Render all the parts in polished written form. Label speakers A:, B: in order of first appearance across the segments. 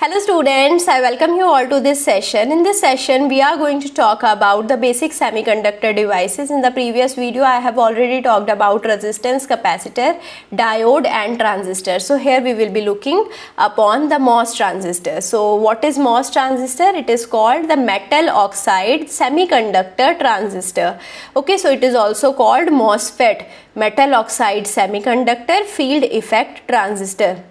A: Hello students, I welcome you all to this session. In this session, we are going to talk about the basic semiconductor devices. In the previous video, I have already talked about resistance, capacitor, diode and transistor. So here we will be looking upon the MOS transistor. So what is MOS transistor? It is called the metal oxide semiconductor transistor. Okay, so it is also called MOSFET, metal oxide semiconductor field effect transistor.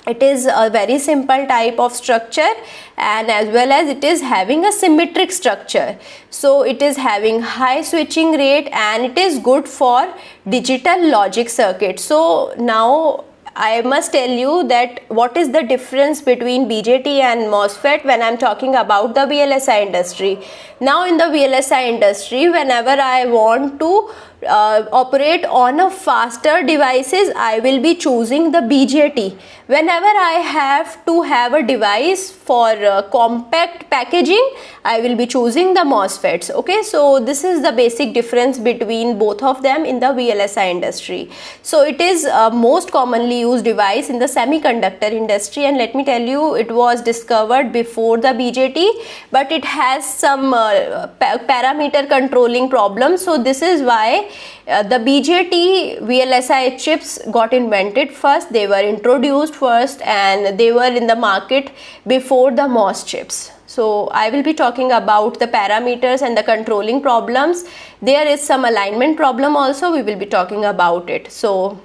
A: It is a very simple type of structure and as well as it is having a symmetric structure. So it is having high switching rate and it is good for digital logic circuit. So now I must tell you that what is the difference between BJT and MOSFET when I am talking about the VLSI industry. Now in the VLSI industry, whenever I want to operate on a faster devices, I will be choosing the BJT. Whenever I have to have a device for compact packaging, I will be choosing the MOSFETs. Okay, so this is the basic difference between both of them in the VLSI industry. So it is most commonly used device in the semiconductor industry, and let me tell you, it was discovered before the BJT, but it has some parameter controlling problems. So this is why the BJT VLSI chips got invented first, they were introduced first and they were in the market before the MOS chips. So I will be talking about the parameters and the controlling problems. There is some alignment problem also, we will be talking about it. So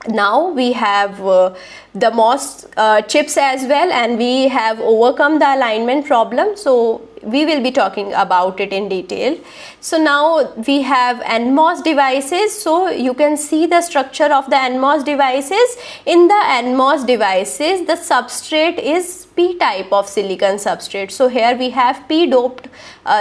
A: now we have the MOS chips as well and we have overcome the alignment problem. So we will be talking about it in detail. So now we have NMOS devices. So you can see the structure of the NMOS devices. In the NMOS devices, the substrate is P-type of silicon substrate. So here we have P-doped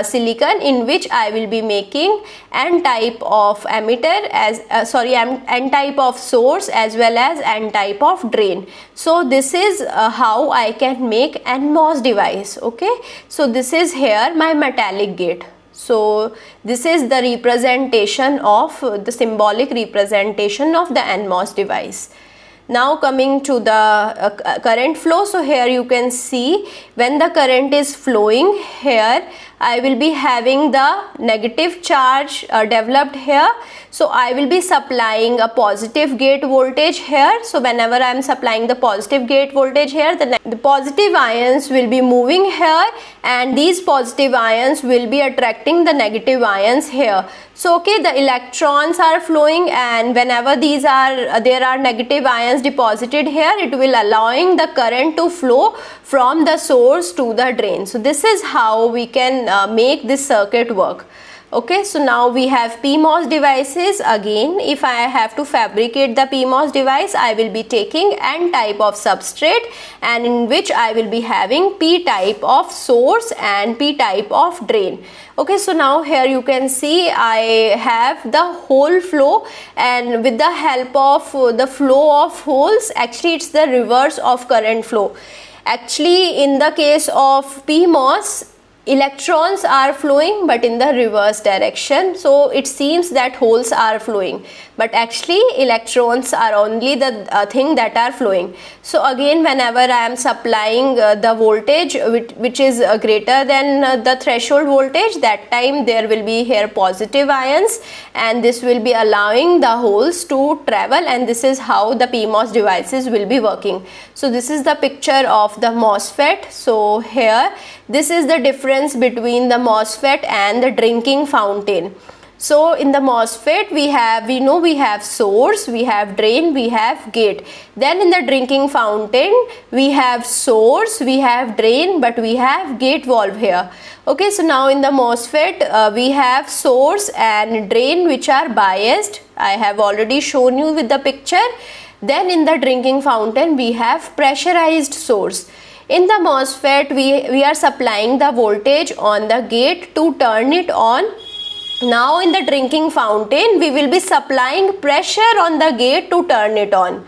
A: silicon in which I will be making N-type of emitter as N-type of source as well as N-type of drain. So this is how I can make NMOS device. Okay, so this is here my metallic gate. So this is the representation of the symbolic representation of the NMOS device. Now coming to the current flow. So here you can see when the current is flowing, here I will be having the negative charge developed here. So I will be supplying a positive gate voltage here. So whenever I am supplying the positive gate voltage here, the positive ions will be moving here and these positive ions will be attracting the negative ions here. So okay, the electrons are flowing and whenever there are negative ions deposited here, it will allowing the current to flow from the source to the drain. So this is how we can make this circuit work. Okay, so now we have PMOS devices. Again, if I have to fabricate the PMOS device, I will be taking N-type of substrate and in which I will be having P-type of source and P-type of drain. Okay, so now here you can see I have the hole flow and with the help of the flow of holes, actually it's the reverse of current flow. Actually, in the case of PMOS, electrons are flowing but in the reverse direction. So it seems that holes are flowing, but actually electrons are only the thing that are flowing. So again, whenever I am supplying the voltage which is greater than the threshold voltage, that time there will be here positive ions and this will be allowing the holes to travel, and this is how the PMOS devices will be working. So this is the picture of the MOSFET. So here this is the difference between the MOSFET and the drinking fountain. So in the MOSFET we know we have source, we have drain, we have gate. Then in the drinking fountain we have source, we have drain, but we have gate valve here. Okay, so now in the MOSFET we have source and drain which are biased. I have already shown you with the picture. Then in the drinking fountain we have pressurized source. In the MOSFET we are supplying the voltage on the gate to turn it on. Now in the drinking fountain we will be supplying pressure on the gate to turn it on.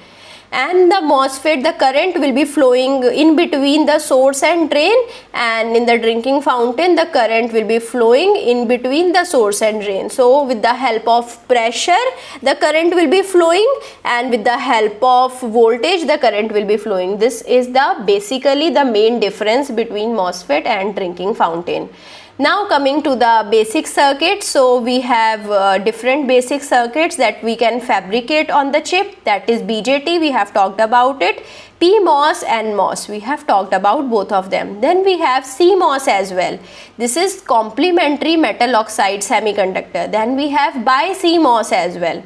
A: and the MOSFET, the current will be flowing in between the source and drain, and in the drinking fountain the current will be flowing in between the source and drain. So with the help of pressure the current will be flowing, and with the help of voltage the current will be flowing. This is the basically the main difference between MOSFET and drinking fountain. Now coming to the basic circuit, so we have different basic circuits that we can fabricate on the chip, that is BJT, we have talked about it, PMOS and MOS, we have talked about both of them. Then we have CMOS as well, this is complementary metal oxide semiconductor. Then we have bi-CMOS as well.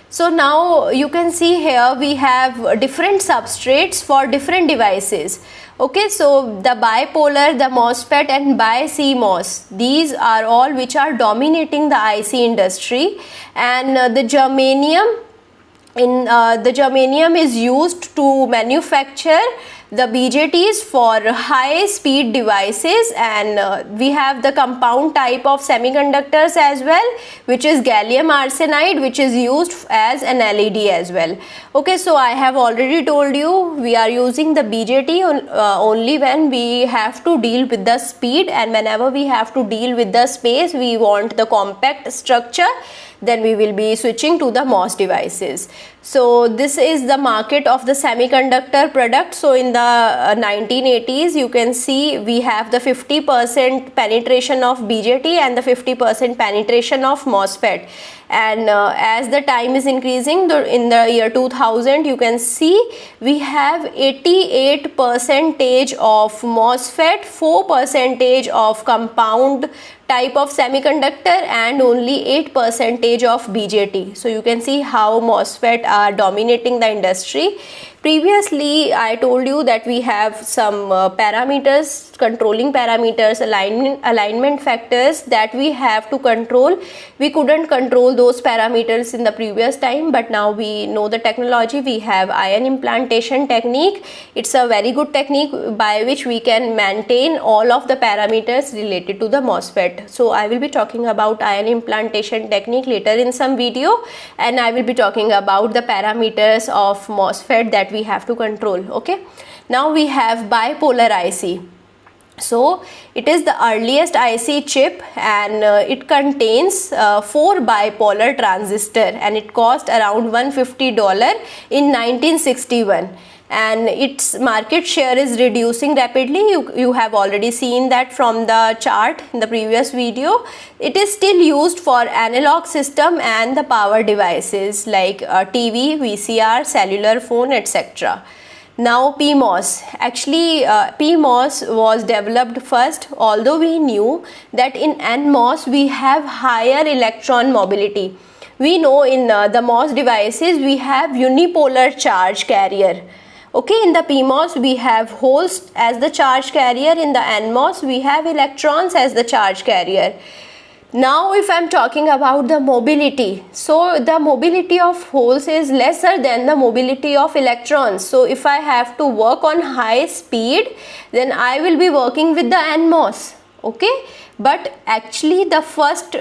A: So now you can see here we have different substrates for different devices. Okay, so the bipolar, the MOSFET and bi-CMOS, these are all which are dominating the IC industry, and the germanium is used to manufacture the BJTs for high speed devices, and we have the compound type of semiconductors as well, which is gallium arsenide, which is used as an LED as well. Okay, so I have already told you we are using the BJT only when we have to deal with the speed, and whenever we have to deal with the space, we want the compact structure, then we will be switching to the MOS devices. So this is the market of the semiconductor product. So in the 1980s you can see we have the 50% penetration of BJT and the 50% penetration of MOSFET, and as the time is increasing, in the year 2000 you can see we have 88% of MOSFET, 4% of compound type of semiconductor, and only 8% of BJT. So you can see how MOSFET are dominating the industry. Previously I told you that we have some parameters, controlling parameters, alignment factors that we have to control. We couldn't control those parameters in the previous time, but now we know the technology. We have ion implantation technique. It's a very good technique by which we can maintain all of the parameters related to the MOSFET. So I will be talking about ion implantation technique later in some video, and I will be talking about the parameters of MOSFET that we have to control. Okay, now we have bipolar IC. So it is the earliest IC chip, and it contains 4 bipolar transistor, and it cost around $150 in 1961, and its market share is reducing rapidly. You have already seen that from the chart in the previous video. It is still used for analog system and the power devices like TV, VCR, cellular phone, etc. Now PMOS, actually PMOS was developed first, although we knew that in NMOS we have higher electron mobility. We know in the MOS devices we have unipolar charge carrier. Okay, in the PMOS we have holes as the charge carrier, in the NMOS we have electrons as the charge carrier. Now if I am talking about the mobility, so the mobility of holes is lesser than the mobility of electrons. So if I have to work on high speed, then I will be working with the NMOS. Okay, but actually the first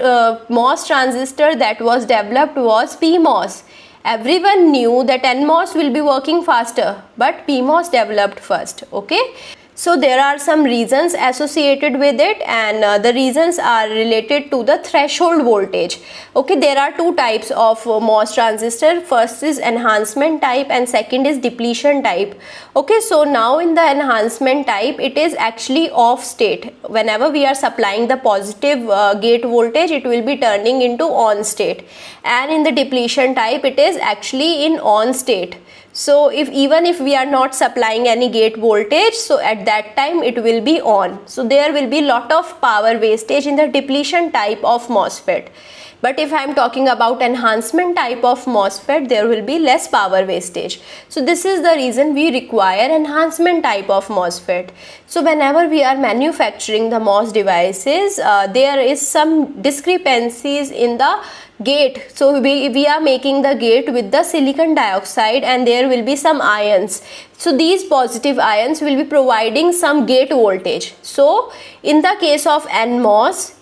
A: MOS transistor that was developed was PMOS. Everyone knew that NMOS will be working faster, but PMOS developed first. Okay, so there are some reasons associated with it, and the reasons are related to the threshold voltage. Okay, there are two types of MOS transistor. First is enhancement type and second is depletion type. Okay, so now in the enhancement type it is actually off state. Whenever we are supplying the positive gate voltage, it will be turning into on state, and in the depletion type it is actually in on state. So even if we are not supplying any gate voltage, so at that time it will be on. So there will be lot of power wastage in the depletion type of MOSFET. But if I am talking about enhancement type of MOSFET, there will be less power wastage. So this is the reason we require enhancement type of MOSFET. So whenever we are manufacturing the MOS devices, there is some discrepancies in the gate. So we are making the gate with the silicon dioxide, and there will be some ions. So these positive ions will be providing some gate voltage. So in the case of NMOS,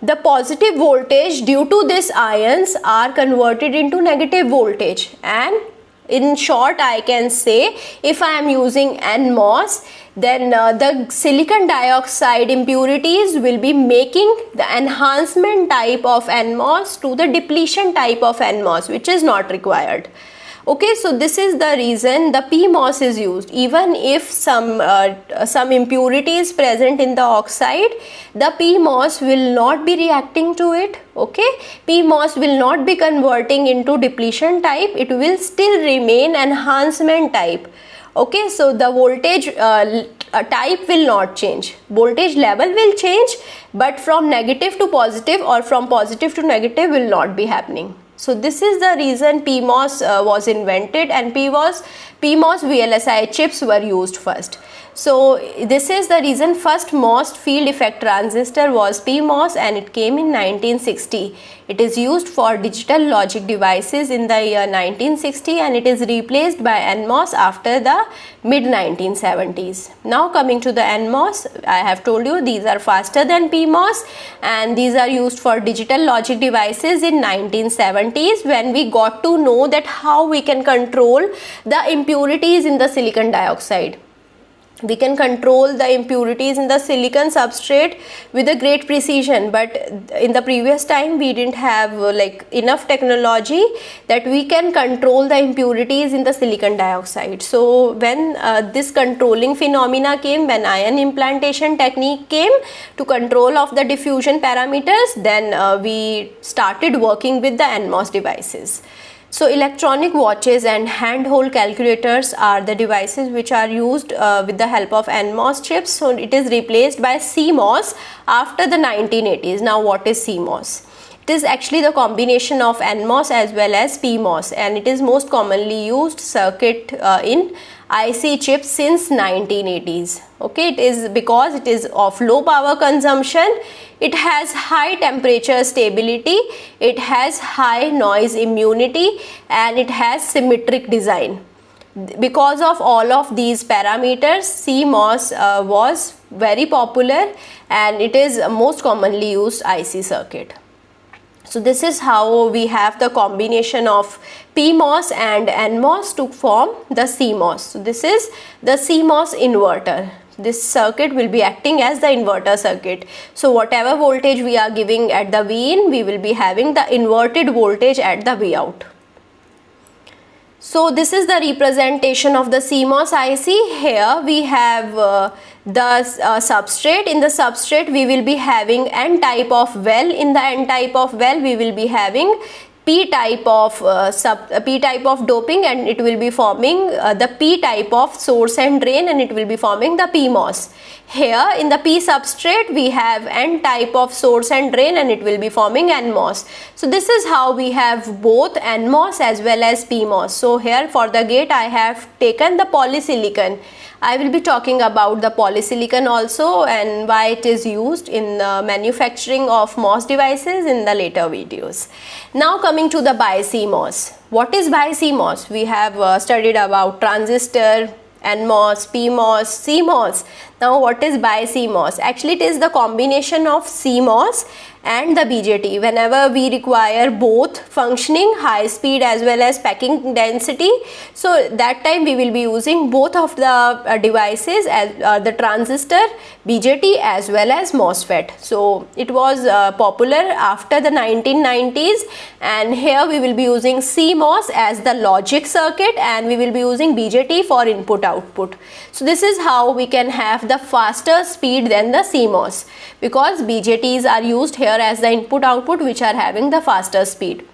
A: the positive voltage due to these ions are converted into negative voltage, and In short, I can say if I am using NMOS, then the silicon dioxide impurities will be making the enhancement type of NMOS to the depletion type of NMOS, which is not required. Okay, so this is the reason the PMOS is used. Even if some impurity is present in the oxide, the PMOS will not be reacting to it. Okay, PMOS will not be converting into depletion type, it will still remain enhancement type. Okay, so the voltage type will not change, voltage level will change, but from negative to positive or from positive to negative will not be happening. So this is the reason PMOS was invented, and PMOS VLSI chips were used first. So this is the reason first MOS field effect transistor was PMOS, and it came in 1960. It is used for digital logic devices in the year 1960, and it is replaced by NMOS after the mid 1970s. Now coming to the NMOS, I have told you these are faster than PMOS, and these are used for digital logic devices in 1970s, when we got to know that how we can control the impurities in the silicon dioxide. We can control the impurities in the silicon substrate with a great precision, but in the previous time we didn't have like enough technology that we can control the impurities in the silicon dioxide. So when this controlling phenomena came, when ion implantation technique came to control of the diffusion parameters, then we started working with the NMOS devices. So electronic watches and handheld calculators are the devices which are used with the help of NMOS chips. So it is replaced by CMOS after the 1980s. Now what is CMOS? It is actually the combination of NMOS as well as PMOS, and it is most commonly used circuit in IC chips since 1980s. Okay, it is because it is of low power consumption, it has high temperature stability, it has high noise immunity, and it has symmetric design. Because of all of these parameters, CMOS was very popular, and it is most commonly used IC circuit. So this is how we have the combination of PMOS and NMOS to form the CMOS. So this is the CMOS inverter. This circuit will be acting as the inverter circuit. So whatever voltage we are giving at the V-in, we will be having the inverted voltage at the V-out. So this is the representation of the CMOS IC. Here we have the substrate. In the substrate we will be having N type of well. In the N type of well we will be having P type of doping, and it will be forming the P type of source and drain, and it will be forming the PMOS. Here in the P substrate we have N type of source and drain, and it will be forming NMOS. So this is how we have both NMOS as well as PMOS. So here for the gate I have taken the polysilicon. I will be talking about the polysilicon also and why it is used in the manufacturing of MOS devices in the later videos. Now coming to the BiCMOS. What is BiCMOS? We have studied about transistor, NMOS, PMOS, CMOS. Now what is BiCMOS? Actually it is the combination of CMOS and the BJT. Whenever we require both functioning, high speed as well as packing density, so that time we will be using both of the devices, as the transistor, BJT as well as MOSFET. So it was popular after the 1990s, and here we will be using CMOS as the logic circuit, and we will be using BJT for input output. So this is how we can have the faster speed than the CMOS, because BJTs are used here as the input output, which are having the faster speed.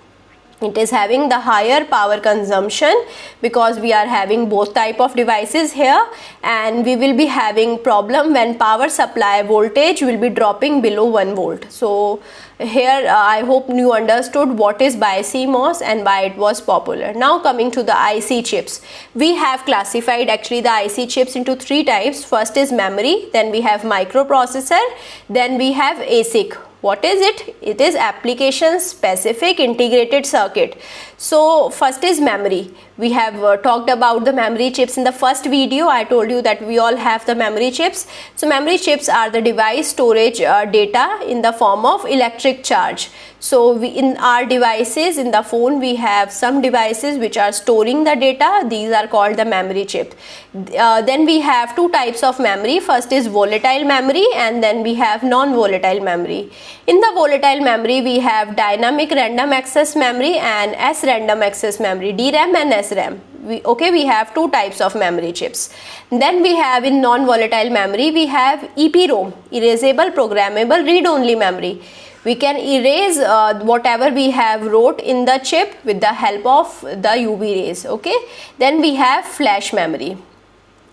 A: It is having the higher power consumption because we are having both type of devices here, and we will be having problem when power supply voltage will be dropping below 1 volt. So here I hope you understood what is BiCMOS and why it was popular. Now coming to the IC chips. We have classified actually the IC chips into 3 types. First is memory, then we have microprocessor, then we have ASIC. What is it? It is application specific integrated circuit. So first is memory. We have talked about the memory chips in the first video. I told you that we all have the memory chips. So memory chips are the device storage data in the form of electric charge. So in our devices, in the phone, we have some devices which are storing the data. These are called the memory chip. Then we have two types of memory. First is volatile memory, and then we have non-volatile memory. In the volatile memory, we have dynamic random access memory and random access memory, DRAM and SRAM. We have two types of memory chips. Then we have in non-volatile memory, we have EPROM, erasable programmable read-only memory. We can erase whatever we have wrote in the chip with the help of the UV rays. Okay, then we have flash memory.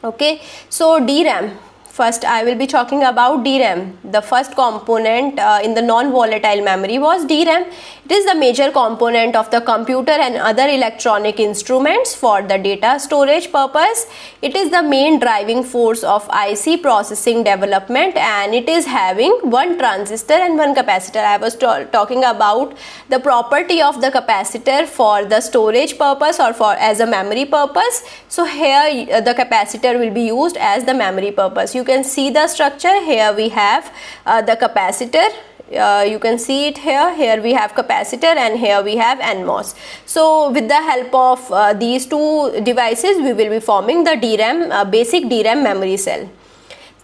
A: Okay, so DRAM. First I will be talking about DRAM. The first component in the non-volatile memory was DRAM. It is the major component of the computer and other electronic instruments for the data storage purpose. It is the main driving force of IC processing development, and it is having one transistor and one capacitor. I was talking about the property of the capacitor for the storage purpose or for as a memory purpose. So here the capacitor will be used as the memory purpose. You can see the structure. Here we have the capacitor. You can see it here. Here we have capacitor and here we have NMOS. So with the help of these two devices, we will be forming the DRAM, basic DRAM memory cell.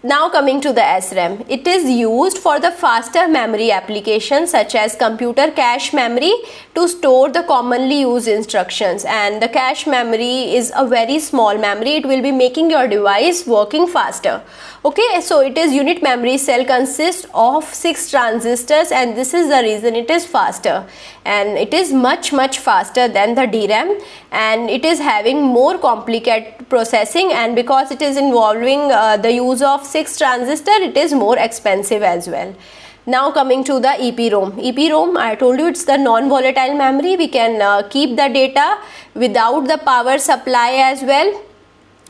A: Now coming to the SRAM, it is used for the faster memory applications such as computer cache memory to store the commonly used instructions, and the cache memory is a very small memory. It will be making your device working faster. Okay, so it is unit memory cell consists of 6 transistors, and this is the reason it is faster, and it is much faster than the DRAM, and it is having more complicated processing, and because it is involving the use of 6 transistor, it is more expensive as well. Now coming to the EPROM. EPROM, I told you, it's the non-volatile memory. We can keep the data without the power supply as well.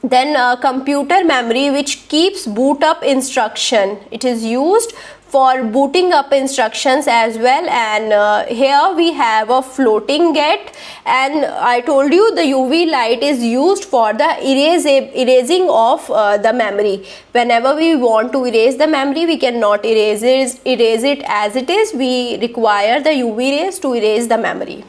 A: Then computer memory, which keeps boot up instruction. It is used for booting up instructions as well, and here we have a floating gate, and I told you the UV light is used for the erasing of the memory. Whenever we want to erase the memory, we cannot erase it as it is. We require the UV rays to erase the memory.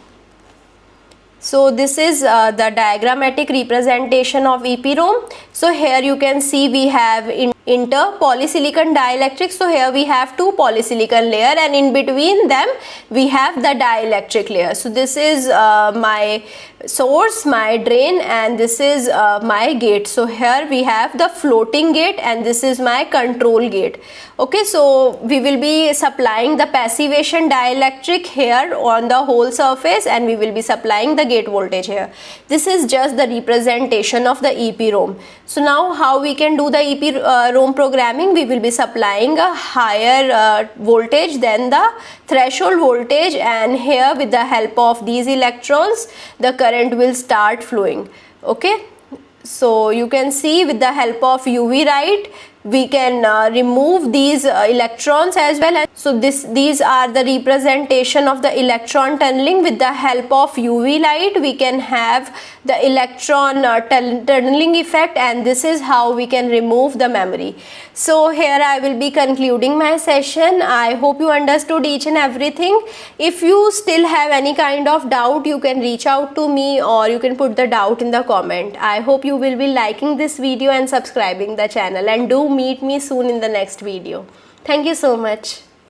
A: So this is the diagrammatic representation of EPROM. So here you can see we have inter-polysilicon dielectric. So here we have two polysilicon layer, and in between them we have the dielectric layer. So this is my source, my drain, and this is my gate. So here we have the floating gate, and this is my control gate. Okay, so we will be supplying the passivation dielectric here on the whole surface, and we will be supplying the gate voltage here. This is just the representation of the EPROM. So now how we can do the EPROM programming? We will be supplying a higher voltage than the threshold voltage, and here with the help of these electrons the current will start flowing. Okay, so you can see with the help of UV light we can remove these electrons as well. And so these are the representation of the electron tunneling. With the help of UV light we can have the electron tunneling effect, and this is how we can remove the memory. So here I will be concluding my session. I hope you understood each and everything. If you still have any kind of doubt, you can reach out to me, or you can put the doubt in the comment. I hope you will be liking this video and subscribing the channel, and do meet me soon in the next video. Thank you so much.